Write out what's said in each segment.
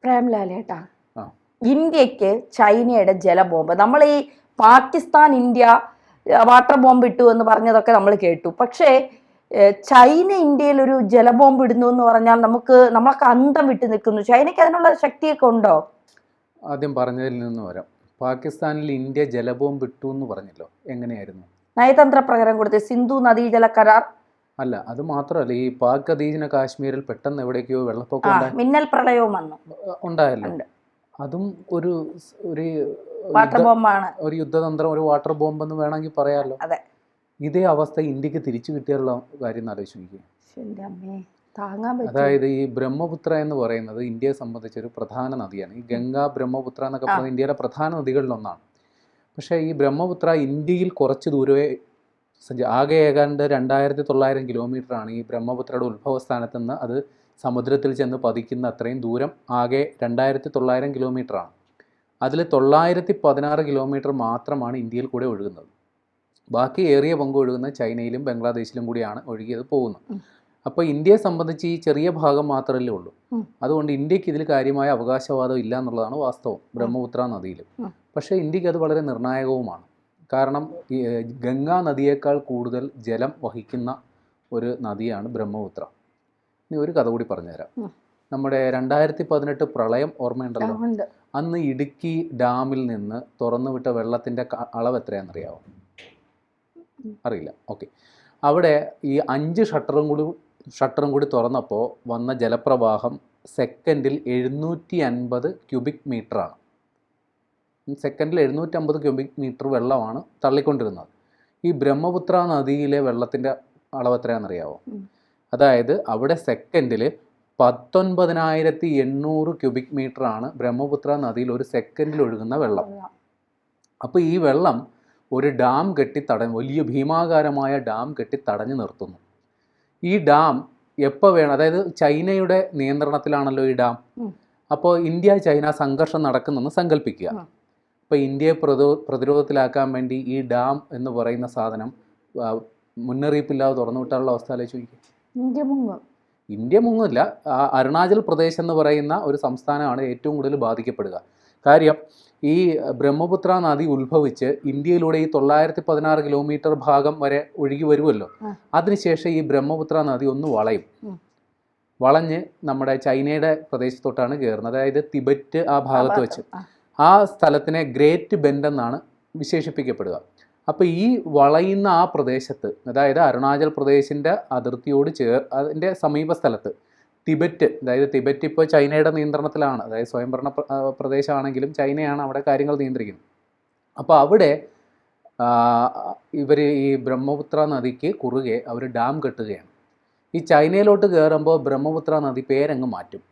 പ്രേംലാലേട്ടാ, ഇന്ത്യക്ക് ചൈനയുടെ ജലബോംബ്, നമ്മൾ ഈ പാകിസ്ഥാൻ ഇന്ത്യ വാട്ടർ ബോംബ് ഇട്ടു എന്ന് പറഞ്ഞതൊക്കെ നമ്മൾ കേട്ടു. പക്ഷേ ചൈന ഇന്ത്യയിൽ ഒരു ജലബോംബ് ഇടുന്നു എന്ന് പറഞ്ഞാൽ നമ്മളൊക്കെ അന്തം വിട്ട് നിൽക്കുന്നു. ചൈനയ്ക്ക് അതിനുള്ള ശക്തിയൊക്കെ ഉണ്ടോ? ആദ്യം പറഞ്ഞതിൽ നിന്ന് വരാം. പാകിസ്ഥാനിൽ ഇന്ത്യ ജലബോംബ് ഇട്ടു എന്ന് പറഞ്ഞല്ലോ, എങ്ങനെയായിരുന്നു? നയതന്ത്ര പ്രകാരം കൊടുത്ത സിന്ധു നദീജല കരാർ അല്ല, അത് മാത്രമല്ല, ഈ പാക് അധീന കാശ്മീരിൽ പെട്ടെന്ന് എവിടേക്കോ വെള്ളപ്പൊക്കം മിന്നൽ പ്രളയവും വന്നു ഉണ്ടായല്ലോ. അതും ഒരു വാട്ടർ ബോംബാണ്, ഒരു യുദ്ധതന്ത്രം, ഒരു വാട്ടർ ബോംബ് എന്ന് വേണമെങ്കിൽ പറയാമല്ലോ. ഇതേ അവസ്ഥ ഇന്ത്യക്ക് തിരിച്ചു കിട്ടിയുള്ള കാര്യം ആലോചിക്കുക. അതായത് ഈ ബ്രഹ്മപുത്ര എന്ന് പറയുന്നത് ഇന്ത്യയെ സംബന്ധിച്ചൊരു പ്രധാന നദിയാണ്. ഈ ഗംഗ, ബ്രഹ്മപുത്ര എന്നൊക്കെ പറയുന്നത് ഇന്ത്യയിലെ പ്രധാന നദികളിലൊന്നാണ്. പക്ഷേ ഈ ബ്രഹ്മപുത്ര ഇന്ത്യയിൽ കുറച്ച് ദൂരമേ ആകെ ഏതാണ്ട് 2900 കിലോമീറ്ററാണ് ഈ ബ്രഹ്മപുത്രയുടെ ഉത്ഭവസ്ഥാനത്ത് നിന്ന് അത് സമുദ്രത്തിൽ ചെന്ന് പതിക്കുന്ന അത്രയും ദൂരം. ആകെ 2900 കിലോമീറ്ററാണ്. അതിൽ 916 കിലോമീറ്റർ മാത്രമാണ് ഇന്ത്യയിൽ കൂടെ ഒഴുകുന്നത്. ബാക്കി ഏറിയ പങ്ക് ഒഴുകുന്നത് ചൈനയിലും ബംഗ്ലാദേശിലും കൂടിയാണ് ഒഴുകിയത് പോകുന്നത്. അപ്പോൾ ഇന്ത്യയെ സംബന്ധിച്ച് ഈ ചെറിയ ഭാഗം മാത്രമല്ലേ ഉള്ളൂ. അതുകൊണ്ട് ഇന്ത്യക്ക് ഇതിൽ കാര്യമായ അവകാശവാദം ഇല്ല എന്നുള്ളതാണ് വാസ്തവം ബ്രഹ്മപുത്ര നദിയിൽ. പക്ഷേ ഇന്ത്യക്ക് അത് വളരെ നിർണായകവുമാണ്. കാരണം ഈ ഗംഗാ നദിയേക്കാൾ കൂടുതൽ ജലം വഹിക്കുന്ന ഒരു നദിയാണ് ബ്രഹ്മപുത്ര. ഇനി ഒരു കഥ കൂടി പറഞ്ഞുതരാം. നമ്മുടെ 2018 പ്രളയം ഓർമ്മയുണ്ടല്ലോ. അന്ന് ഇടുക്കി ഡാമിൽ നിന്ന് തുറന്നുവിട്ട വെള്ളത്തിൻ്റെ അളവ് എത്രയാണെന്നറിയാമോ? അറിയില്ല. ഓക്കെ. അവിടെ ഈ 5 ഷട്ടറും കൂടി തുറന്നപ്പോൾ വന്ന ജലപ്രവാഹം സെക്കൻഡിൽ 750 ക്യൂബിക് മീറ്ററാണ്. സെക്കൻഡിൽ 750 ക്യൂബിക് മീറ്റർ വെള്ളമാണ് തള്ളിക്കൊണ്ടിരുന്നത്. ഈ ബ്രഹ്മപുത്ര നദിയിലെ വെള്ളത്തിൻ്റെ അളവ് എത്രയാണെന്നറിയാമോ? അതായത് അവിടെ സെക്കൻഡിൽ 19,800 ക്യൂബിക് മീറ്ററാണ് ബ്രഹ്മപുത്ര നദിയിൽ ഒരു സെക്കൻഡിൽ ഒഴുകുന്ന വെള്ളം. അപ്പോൾ ഈ വെള്ളം ഒരു ഡാം വലിയ ഭീമാകാരമായ ഡാം കെട്ടി തടഞ്ഞു നിർത്തുന്നു. ഈ ഡാം എപ്പോൾ വേണം, അതായത് ചൈനയുടെ നിയന്ത്രണത്തിലാണല്ലോ ഈ ഡാം. അപ്പോൾ ഇന്ത്യ ചൈന സംഘർഷം നടക്കുന്നെന്ന് സങ്കല്പിക്കുക. അപ്പോൾ ഇന്ത്യയെ പ്രതിരോധത്തിലാക്കാൻ വേണ്ടി ഈ ഡാം എന്ന് പറയുന്ന സാധനം മുന്നറിയിപ്പില്ലാതെ തുറന്നു വിട്ടാനുള്ള അവസ്ഥ ആലോചിക്കുക. ഇന്ത്യ മുങ്ങില്ല. അരുണാചൽ പ്രദേശ് എന്ന് പറയുന്ന ഒരു സംസ്ഥാനമാണ് ഏറ്റവും കൂടുതൽ ബാധിക്കപ്പെടുക. കാര്യം ഈ ബ്രഹ്മപുത്ര നദി ഉത്ഭവിച്ച് ഇന്ത്യയിലൂടെ ഈ 916 കിലോമീറ്റർ ഭാഗം വരെ ഒഴുകി വരുമല്ലോ. അതിനുശേഷം ഈ ബ്രഹ്മപുത്ര നദി ഒന്ന് വളഞ്ഞ് നമ്മുടെ ചൈനയുടെ പ്രദേശത്തോട്ടാണ് കയറുന്നത്. അതായത് തിബറ്റ് ആ ഭാഗത്ത് വെച്ച് ആ സ്ഥലത്തിനെ ഗ്രേറ്റ് ബെൻഡ് എന്നാണ് വിശേഷിപ്പിക്കപ്പെടുക. അപ്പോൾ ഈ വളയുന്ന ആ പ്രദേശത്ത്, അതായത് അരുണാചൽ പ്രദേശിൻ്റെ അതിർത്തിയോട് അതിൻ്റെ സമീപ സ്ഥലത്ത് തിബറ്റ്, അതായത് തിബറ്റ് ഇപ്പോൾ ചൈനയുടെ നിയന്ത്രണത്തിലാണ്. അതായത് സ്വയംഭരണ പ്രദേശമാണെങ്കിലും ചൈനയാണ് അവിടെ കാര്യങ്ങൾ നിയന്ത്രിക്കുന്നത്. അപ്പോൾ അവിടെ ഇവർ ഈ ബ്രഹ്മപുത്ര നദിക്ക് കുറുകെ അവർ ഡാം കെട്ടുകയാണ്. ഈ ചൈനയിലോട്ട് കയറുമ്പോൾ ബ്രഹ്മപുത്ര നദി പേരങ്ങ് മാറ്റും.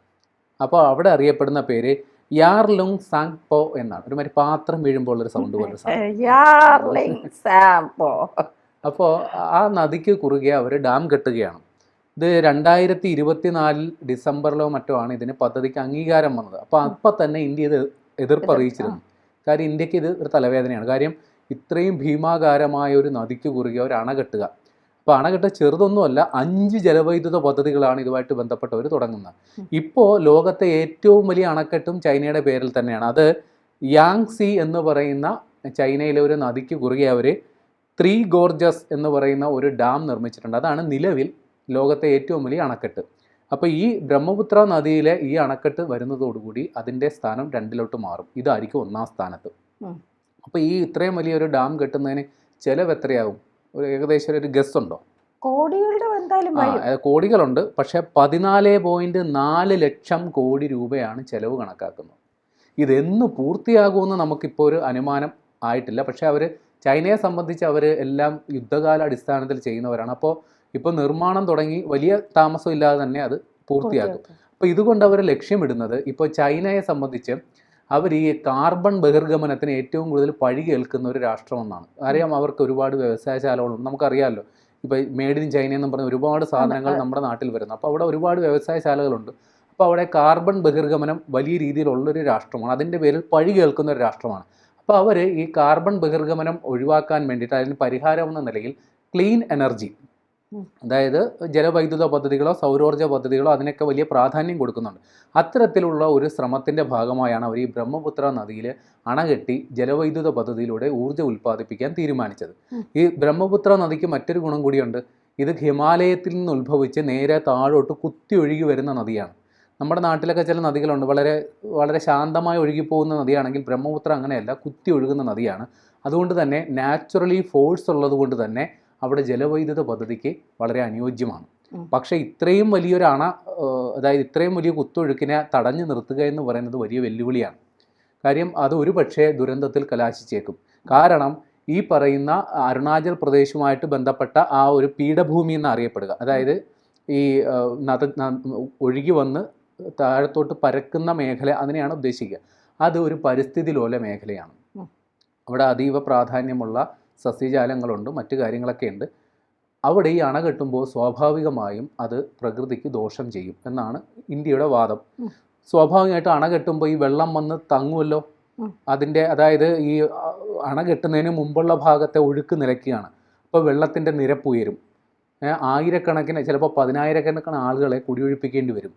അപ്പോൾ അവിടെ അറിയപ്പെടുന്ന പേര് യാർലുങ് സാങ്പോ എന്നാണ്. ഒരുമാതിരി പാത്രം വീഴുമ്പോൾ ഒരു സൗണ്ട് പോലെ. അപ്പോൾ ആ നദിക്ക് കുറുകെ അവർ ഡാം കെട്ടുകയാണ്. ഇത് 2024 ഡിസംബറിലോ മറ്റോ ആണ് ഇതിന് പദ്ധതിക്ക് അംഗീകാരം വന്നത്. അപ്പോൾ തന്നെ ഇന്ത്യ ഇത് എതിർപ്പ് അറിയിച്ചിരുന്നു. കാര്യം ഇന്ത്യക്ക് ഇത് ഒരു തലവേദനയാണ്. കാര്യം ഇത്രയും ഭീമാകാരമായ ഒരു നദിക്ക് കുറുകെ ഒരു അണ കെട്ടുക. അപ്പോൾ അണകെട്ട് ചെറുതൊന്നുമല്ല, 5 ജലവൈദ്യുത പദ്ധതികളാണ് ഇതുമായിട്ട് ബന്ധപ്പെട്ടവർ തുടങ്ങുന്നത്. ഇപ്പോൾ ലോകത്തെ ഏറ്റവും വലിയ അണക്കെട്ടും ചൈനയുടെ പേരിൽ തന്നെയാണ്. അത് യാങ്സി എന്ന് പറയുന്ന ചൈനയിലെ ഒരു നദിക്ക് കുറുകെ അവർ 3 ഗോർജസ് എന്ന് പറയുന്ന ഒരു ഡാം നിർമ്മിച്ചിട്ടുണ്ട്. അതാണ് നിലവിൽ ലോകത്തെ ഏറ്റവും വലിയ അണക്കെട്ട്. അപ്പോൾ ഈ ബ്രഹ്മപുത്ര നദിയിലെ ഈ അണക്കെട്ട് വരുന്നതോടുകൂടി അതിൻ്റെ സ്ഥാനം 2 മാറും. ഇതായിരിക്കും 1ാം സ്ഥാനത്ത്. അപ്പോൾ ഈ ഇത്രയും വലിയൊരു ഡാം കെട്ടുന്നതിന് ചിലവ് എത്രയാവും? ഒരു ഏകദേശം ഒരു ഗസ് ഉണ്ടോ? കോടികളുണ്ട്. പക്ഷേ 14.4 ലക്ഷം കോടി രൂപയാണ് ചിലവ് കണക്കാക്കുന്നത്. ഇതെന്ന് പൂർത്തിയാകുമെന്ന് നമുക്കിപ്പോൾ ഒരു അനുമാനം ആയിട്ടില്ല. പക്ഷേ അവർ ചൈനയെ സംബന്ധിച്ച് അവർ എല്ലാം യുദ്ധകാല അടിസ്ഥാനത്തിൽ ചെയ്യുന്നവരാണ്. അപ്പോൾ ഇപ്പോൾ നിർമ്മാണം തുടങ്ങി വലിയ താമസമില്ലാതെ തന്നെ അത് പൂർത്തിയാക്കും. അപ്പോൾ ഇതുകൊണ്ട് അവർ ലക്ഷ്യമിടുന്നത്, ഇപ്പോൾ ചൈനയെ സംബന്ധിച്ച് അവർ ഈ കാർബൺ ബഹിർഗമനത്തിന് ഏറ്റവും കൂടുതൽ പഴി കേൾക്കുന്ന ഒരു രാഷ്ട്രമെന്നാണ്. അറിയാം, അവർക്ക് ഒരുപാട് വ്യവസായശാലകളുണ്ട്. നമുക്കറിയാമല്ലോ, ഇപ്പോൾ മെയ്ഡ് ഇൻ ചൈന എന്ന് പറഞ്ഞ ഒരുപാട് സാധനങ്ങൾ നമ്മുടെ നാട്ടിൽ വരുന്നു. അപ്പോൾ അവിടെ ഒരുപാട് വ്യവസായശാലകളുണ്ട്. അപ്പോൾ അവിടെ കാർബൺ ബഹിർഗമനം വലിയ രീതിയിലുള്ളൊരു രാഷ്ട്രമാണ്. അതിൻ്റെ പേരിൽ പഴി കേൾക്കുന്ന ഒരു രാഷ്ട്രമാണ്. അപ്പോൾ അവർ ഈ കാർബൺ ബഹിർഗമനം ഒഴിവാക്കാൻ വേണ്ടിയിട്ട് അതിന് പരിഹാരം എന്ന നിലയിൽ ക്ലീൻ എനർജി, അതായത് ജലവൈദ്യുത പദ്ധതികളോ സൗരോർജ്ജ പദ്ധതികളോ അതിനൊക്കെ വലിയ പ്രാധാന്യം കൊടുക്കുന്നുണ്ട്. അത്തരത്തിലുള്ള ഒരു ശ്രമത്തിൻ്റെ ഭാഗമായാണ് അവർ ഈ ബ്രഹ്മപുത്ര നദിയിൽ അണകെട്ടി ജലവൈദ്യുത പദ്ധതിയിലൂടെ ഊർജ്ജം ഉൽപ്പാദിപ്പിക്കാൻ തീരുമാനിച്ചത്. ഈ ബ്രഹ്മപുത്ര നദിക്ക് മറ്റൊരു ഗുണം കൂടിയുണ്ട്. ഇത് ഹിമാലയത്തിൽ നിന്ന് ഉത്ഭവിച്ച് നേരെ താഴോട്ട് കുത്തി ഒഴുകി വരുന്ന നദിയാണ്. നമ്മുടെ നാട്ടിലൊക്കെ ചില നദികളുണ്ട്, വളരെ വളരെ ശാന്തമായി ഒഴുകിപ്പോകുന്ന നദിയാണെങ്കിൽ ബ്രഹ്മപുത്ര അങ്ങനെയല്ല, കുത്തി ഒഴുകുന്ന നദിയാണ്. അതുകൊണ്ട് തന്നെ നാച്ചുറലി ഫോഴ്സ് ഉള്ളത് കൊണ്ട് തന്നെ അവിടെ ജലവൈദ്യുത പദ്ധതിക്ക് വളരെ അനുയോജ്യമാണ്. പക്ഷേ ഇത്രയും വലിയൊരു അതായത് ഇത്രയും വലിയ കുത്തൊഴുക്കിനെ തടഞ്ഞു നിർത്തുക എന്ന് പറയുന്നത് വലിയ വെല്ലുവിളിയാണ്. കാര്യം അത് ഒരു പക്ഷേ ദുരന്തത്തിൽ കലാശിച്ചേക്കും. കാരണം ഈ പറയുന്ന അരുണാചൽ പ്രദേശുമായിട്ട് ബന്ധപ്പെട്ട ആ ഒരു പീഠഭൂമി എന്നറിയപ്പെടുക, അതായത് ഈ ഒഴുകി വന്ന് താഴത്തോട്ട് പരക്കുന്ന മേഖല, അതിനെയാണ് ഉദ്ദേശിക്കുക. അത് ഒരു പരിസ്ഥിതി ലോല മേഖലയാണ്. അവിടെ അതീവ പ്രാധാന്യമുള്ള സസ്യജാലങ്ങളുണ്ട്, മറ്റു കാര്യങ്ങളൊക്കെ ഉണ്ട്. അവിടെ ഈ അണ കെട്ടുമ്പോൾ സ്വാഭാവികമായും അത് പ്രകൃതിക്ക് ദോഷം ചെയ്യും എന്നാണ് ഇന്ത്യയുടെ വാദം. സ്വാഭാവികമായിട്ട് അണ കെട്ടുമ്പോൾ ഈ വെള്ളം വന്ന് തങ്ങുമല്ലോ. അതായത് ഈ അണ കെട്ടുന്നതിന് മുമ്പുള്ള ഭാഗത്തെ ഒഴുക്ക് നിലയ്ക്കുകയാണ്. അപ്പോൾ വെള്ളത്തിൻ്റെ നിരപ്പ് ഉയരും. ആയിരക്കണക്കിന്, ചിലപ്പോൾ 10,000-കണക്കിന് ആളുകളെ കുടിയൊഴിപ്പിക്കേണ്ടി വരും.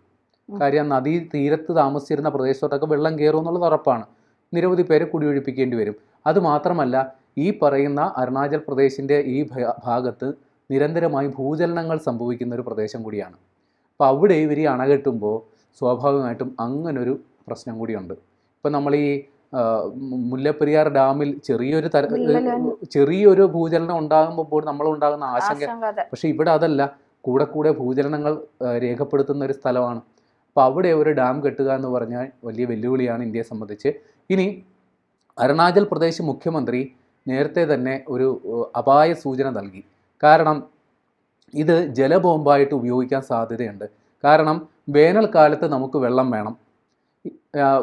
കാര്യം നദീ തീരത്ത് താമസിച്ചിരുന്ന പ്രദേശത്തോട്ടൊക്കെ വെള്ളം കയറും എന്നുള്ളത് ഉറപ്പാണ്. നിരവധി പേരെ കുടിയൊഴിപ്പിക്കേണ്ടി വരും. അതുമാത്രമല്ല, ഈ പറയുന്ന അരുണാചൽ പ്രദേശിൻ്റെ ഈ ഭാഗത്ത് നിരന്തരമായി ഭൂചലനങ്ങൾ സംഭവിക്കുന്ന ഒരു പ്രദേശം കൂടിയാണ്. അപ്പോൾ അവിടെ ഇവർ അണ കെട്ടുമ്പോൾ സ്വാഭാവികമായിട്ടും അങ്ങനൊരു പ്രശ്നം കൂടിയുണ്ട്. ഇപ്പം നമ്മൾ ഈ മുല്ലപ്പെരിയാർ ഡാമിൽ ചെറിയൊരു ഭൂചലനം ഉണ്ടാകുമ്പോൾ നമ്മളുണ്ടാകുന്ന ആശങ്ക, പക്ഷെ ഇവിടെ അതല്ല, കൂടെ ഭൂചലനങ്ങൾ രേഖപ്പെടുത്തുന്ന ഒരു സ്ഥലമാണ്. അപ്പോൾ അവിടെ ഒരു ഡാം കെട്ടുക എന്ന് പറഞ്ഞാൽ വലിയ വെല്ലുവിളിയാണ് ഇന്ത്യയെ സംബന്ധിച്ച്. ഇനി അരുണാചൽ പ്രദേശ് മുഖ്യമന്ത്രി നേരത്തെ തന്നെ ഒരു അപായ സൂചന നൽകി. കാരണം ഇത് ജലബോംബായിട്ട് ഉപയോഗിക്കാൻ സാധ്യതയുണ്ട്. കാരണം വേനൽക്കാലത്ത് നമുക്ക് വെള്ളം വേണം,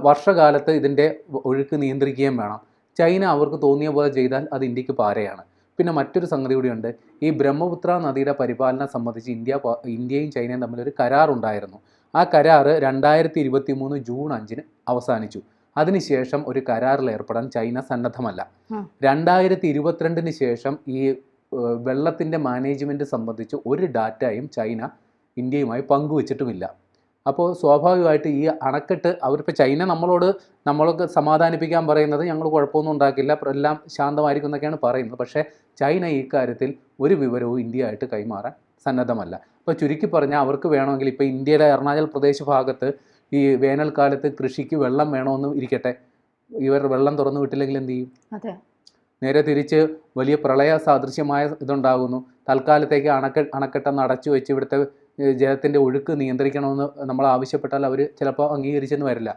വർഷകാലത്ത് ഇതിൻ്റെ ഒഴുക്ക് നിയന്ത്രിക്കുകയും വേണം. ചൈന അവർക്ക് തോന്നിയ പോലെ ചെയ്താൽ അത് ഇന്ത്യക്ക് പാരയാണ്. പിന്നെ മറ്റൊരു സംഗതി കൂടിയുണ്ട്. ഈ ബ്രഹ്മപുത്ര നദിയുടെ പരിപാലനം സംബന്ധിച്ച് ഇന്ത്യയും ചൈനയും തമ്മിലൊരു കരാറുണ്ടായിരുന്നു. ആ കരാറ് 2023 ജൂൺ 5 അവസാനിച്ചു. അതിനുശേഷം ഒരു കരാറിൽ ഏർപ്പെടാൻ ചൈന സന്നദ്ധമല്ല. 2022 ശേഷം ഈ വെള്ളത്തിൻ്റെ മാനേജ്മെൻറ്റ് സംബന്ധിച്ച് ഒരു ഡാറ്റയും ചൈന ഇന്ത്യയുമായി പങ്കുവച്ചിട്ടുമില്ല. അപ്പോൾ സ്വാഭാവികമായിട്ട് ഈ അണക്കെട്ട് അവരിപ്പോൾ ചൈന നമ്മളൊക്കെ സമാധാനിപ്പിക്കാൻ പറയുന്നത് ഞങ്ങൾ കുഴപ്പമൊന്നും ഉണ്ടാക്കില്ല, എല്ലാം ശാന്തമായിരിക്കും എന്നൊക്കെയാണ് പറയുന്നത്. പക്ഷേ ചൈന ഈ കാര്യത്തിൽ ഒരു വിവരവും ഇന്ത്യയായിട്ട് കൈമാറാൻ സന്നദ്ധമല്ല. അപ്പോൾ ചുരുക്കി പറഞ്ഞാൽ അവർക്ക് വേണമെങ്കിൽ ഇപ്പോൾ ഇന്ത്യയിലെ അരുണാചൽ പ്രദേശ് ഭാഗത്ത് ഈ വേനൽക്കാലത്ത് കൃഷിക്ക് വെള്ളം വേണമെന്ന് ഇരിക്കട്ടെ, ഇവർ വെള്ളം തുറന്നു വിട്ടില്ലെങ്കിൽ എന്ത് ചെയ്യും? നേരെ തിരിച്ച് വലിയ പ്രളയ സാദൃശ്യമായ ഇതുണ്ടാകുന്നു. തൽക്കാലത്തേക്ക് അണക്കെട്ടെന്ന് അടച്ചു വെച്ച് ഇവിടുത്തെ ജലത്തിൻ്റെ ഒഴുക്ക് നിയന്ത്രിക്കണമെന്ന് നമ്മൾ ആവശ്യപ്പെട്ടാൽ അവർ ചിലപ്പോൾ അംഗീകരിച്ചെന്ന് വരില്ല.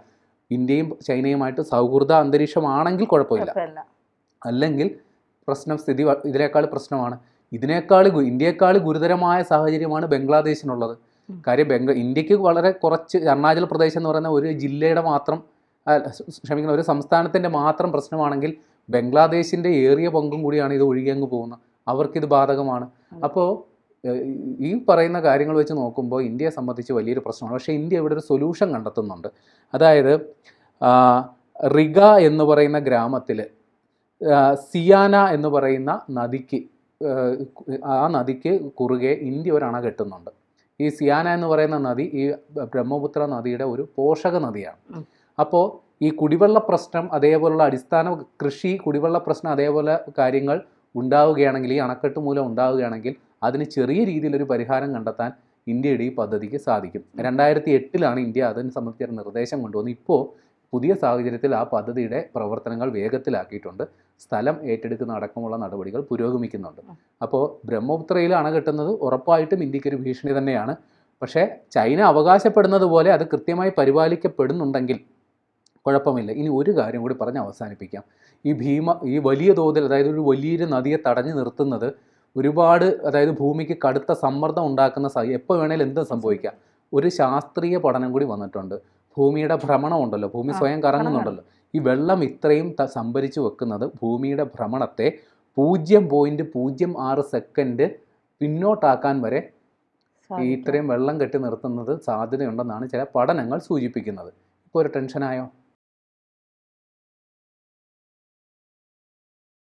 ഇന്ത്യയും ചൈനയുമായിട്ട് സൗഹൃദ അന്തരീക്ഷമാണെങ്കിൽ കുഴപ്പമില്ല, അല്ലെങ്കിൽ സ്ഥിതി ഇതിനേക്കാൾ പ്രശ്നമാണ്. ഇന്ത്യയെക്കാൾ ഗുരുതരമായ സാഹചര്യമാണ് ബംഗ്ലാദേശിനുള്ളത്. കാര്യം ഇന്ത്യക്ക് വളരെ കുറച്ച്, അരുണാചൽ പ്രദേശ് എന്ന് പറയുന്ന ഒരു ജില്ലയുടെ മാത്രം, ഒരു സംസ്ഥാനത്തിൻ്റെ മാത്രം പ്രശ്നമാണെങ്കിൽ ബംഗ്ലാദേശിൻ്റെ ഏറിയ പങ്കും കൂടിയാണ് ഇത് ഒഴുകി അങ്ങ് പോകുന്നത്. അവർക്കിത് ബാധകമാണ്. അപ്പോൾ ഈ പറയുന്ന കാര്യങ്ങൾ വെച്ച് നോക്കുമ്പോൾ ഇന്ത്യയെ സംബന്ധിച്ച് വലിയൊരു പ്രശ്നമാണ്. പക്ഷേ ഇന്ത്യ ഇവിടെ ഒരു സൊല്യൂഷൻ കണ്ടെത്തുന്നുണ്ട്. അതായത് റിഗ എന്ന് പറയുന്ന ഗ്രാമത്തിൽ സിയാന എന്ന് പറയുന്ന നദിക്ക് കുറുകെ ഇന്ത്യ ഒരു അണ കെട്ടുന്നുണ്ട്. ഈ സിയാന എന്ന് പറയുന്ന നദി ഈ ബ്രഹ്മപുത്ര നദിയുടെ ഒരു പോഷക നദിയാണ്. അപ്പോൾ ഈ കുടിവെള്ള പ്രശ്നം, അതേപോലുള്ള അടിസ്ഥാന കൃഷി, കുടിവെള്ള പ്രശ്നം, അതേപോലെ കാര്യങ്ങൾ ഉണ്ടാവുകയാണെങ്കിൽ, ഈ അണക്കെട്ട് മൂലം ഉണ്ടാവുകയാണെങ്കിൽ അതിന് ചെറിയ രീതിയിലൊരു പരിഹാരം കണ്ടെത്താൻ ഇന്ത്യയുടെ ഈ പദ്ധതിക്ക് സാധിക്കും. 2008 ഇന്ത്യ അതിനെ സംബന്ധിച്ചൊരു നിർദ്ദേശം കൊണ്ടുവന്നു. ഇപ്പോൾ പുതിയ സാഹചര്യത്തിൽ ആ പദ്ധതിയുടെ പ്രവർത്തനങ്ങൾ വേഗത്തിലാക്കിയിട്ടുണ്ട്. സ്ഥലം ഏറ്റെടുക്കുന്ന അടക്കമുള്ള നടപടികൾ പുരോഗമിക്കുന്നുണ്ട്. അപ്പോൾ ബ്രഹ്മപുത്രയിൽ അണ കെട്ടുന്നത് ഉറപ്പായിട്ടും ഇന്ത്യക്കൊരു ഭീഷണി തന്നെയാണ്. പക്ഷേ ചൈന അവകാശപ്പെടുന്നത് പോലെ അത് കൃത്യമായി പരിപാലിക്കപ്പെടുന്നുണ്ടെങ്കിൽ കുഴപ്പമില്ല. ഇനി ഒരു കാര്യം കൂടി പറഞ്ഞ് അവസാനിപ്പിക്കാം. ഈ വലിയ തോതിൽ, അതായത് ഒരു വലിയൊരു നദിയെ തടഞ്ഞു നിർത്തുന്നത് ഒരുപാട്, അതായത് ഭൂമിക്ക് കടുത്ത സമ്മർദ്ദം ഉണ്ടാക്കുന്ന എപ്പോൾ വേണേലും എന്തും സംഭവിക്കാം. ഒരു ശാസ്ത്രീയ പഠനം കൂടി വന്നിട്ടുണ്ട്. ഭൂമിയുടെ ഭ്രമണം ഉണ്ടല്ലോ, ഭൂമി സ്വയം കറങ്ങുന്നുണ്ടല്ലോ. ഈ വെള്ളം ഇത്രയും സംഭരിച്ചു വെക്കുന്നത് ഭൂമിയുടെ ഭ്രമണത്തെ 0.06 സെക്കൻഡ് പിന്നോട്ടാക്കാൻ വരെ ഇത്രയും വെള്ളം കെട്ടി നിർത്തുന്നത് സാധ്യതയുണ്ടെന്നാണ് ചില പഠനങ്ങൾ സൂചിപ്പിക്കുന്നത്. ഇപ്പോൾ ഒരു ടെൻഷനായോ?